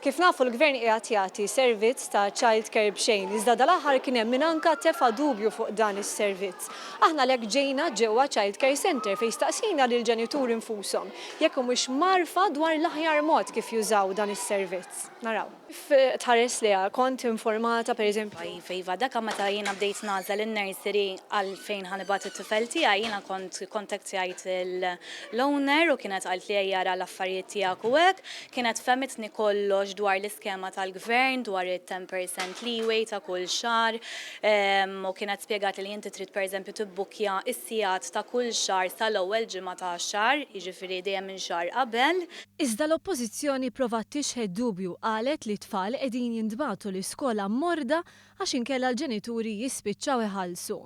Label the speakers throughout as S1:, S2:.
S1: Kif nafu l-Gvern qiegħed jagħti servizz ta' child care b'xejn, iżda dal-aħħar kien hemm min anke tefa' dubju fuq dan is-servizz. Aħna lek ġejna ġewwa Child Care Center fejn staqsina lill-ġenituri infushom jekk humiex marfa dwar l-aħjar mod kif jużaw dan is-servizz. Naraw. Kif tħares liha kont informata pereżempju?
S2: Iva, dak meta jiena bdejt nażel in-nursery għal fejn ħanibgħat it-tifel tiegħi jiena kont kontattjajt l-owner u kienet qalt li jara l-affarijiet tiegħek u hekk, kienet femitni kollox dwar l-iskema tal-Gvern, dwar it-10% leeway ta' kull xahar, u kienet spjegat li inti trid pereżempju tibbukkja s-sigħat ta' kull xahar sal-ewwel ġimgħa ta' xahar, jiġifieri dejjem minn xahar qabel.
S1: Iżda l-Oppożizzjoni provat tixħed dubju qalet li t-tfal qegħdin jintbagħtu l-iskola mmorda għax inkella l-ġenituri jispiċċaw iħallsu.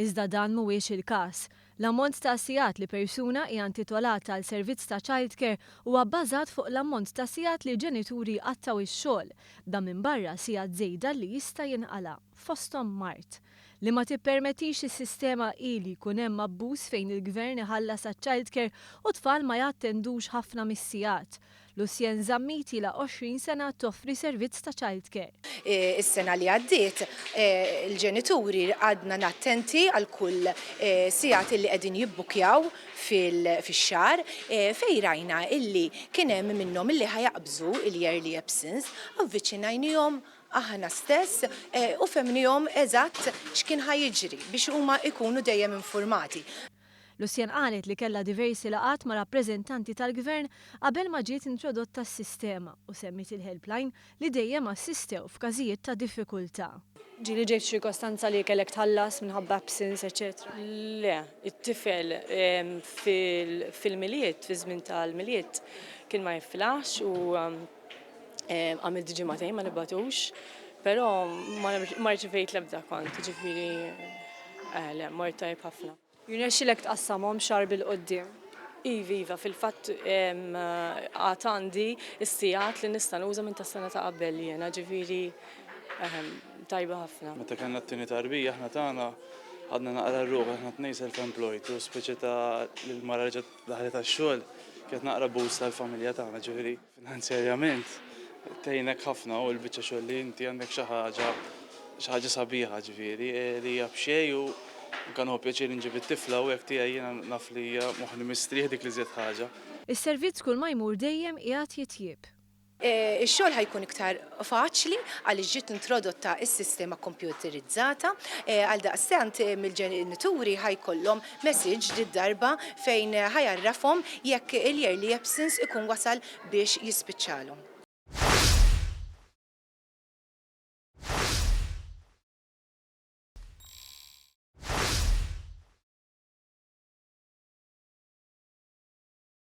S1: Iżda dan mhuwiex il-każ. L-ammont ta' sigħat li persuna hija intitolata għal servizz ta' childcare huwa bbażat fuq l-ammont ta' sigħat li ġenituri qattaw ix-xogħol, dan minbarra sigħat żejda li jista' jinqala' fosthom mart. Li ma tippermettix is-sistema li jkun hemm abbuż fejn il-Gvern iħallas għaċ-childcare u tfal ma jattendux ħafna mis-sigħat. Lucien Zammiti la 20 sena toffri servizz ta' childcare.
S3: Is-sena li għaddiet il-ġenituri għadna nattenti għal kull sigħat li qegħdin jibbukjaw fix-xahar fejn rajna illi kien hemm minnhom illi ħajaqbżu il-yearly absence avviċinajnihom aħna stess u femnihom eżatt x'kien ħajjiġri biex huma jkunu dejjem informati.
S1: Lucien qalet li kellha diversi laqat ma' rappreżentanti tal-Gvern qabel ma ġiet introdotta s-sistema u semmit il-helpline li dejjem assistew f'każijiet ta' diffikultà. Ġieli ġejt ċirkostanza li kellek tħallas minħabba absence, eċetera?
S4: Le, it-tifel fil-miliet, fi żmien tal-miliet kien ma jiflax u għamil ġimagħtejn ma nibgħatux, però ma rċevejt l-ebda kont, ġifieri le, mort tajjeb ħafna.
S1: Jirnexxilek tqassamhom xahar bil-qudiem.
S4: Iva, fil-fatt għad għandi s-sigħat li nista' nuża minn tas-sena ta' qabel jiena, ġifieri tajba ħafna.
S5: Meta kellna t-tieni tarbija aħna tagħna ħadna naqra r-ruħ aħna tnejn self-employed u speċi ta' li l-mara reġgħet daħlet għax-xogħol kienet naqra boost tal-familja tagħna, ġifieri finanzjarjament tgħinek ħafna u l-biċċa xogħol li inti għandek xi ħaġa sabiħa ġifieri li hija b'xejn u kan hu pjaċir inġib it-tifla u hekk tiegħi jiena naf li hija moħħni mistrieħ dik li żied ħaġa.
S1: Is-servizz kull ma jmur dejjem qiegħed jitjieb.
S3: Ix-xogħol ħajkun iktar faċli għaliex ġiet introdotta s-sistema kompjuterizzata għaldaqstant mill-ġenituri ħajkollhom message lid-darba fejn ħajarrafhom jekk il-yearly absence ikun wasal biex jispiċċalhom.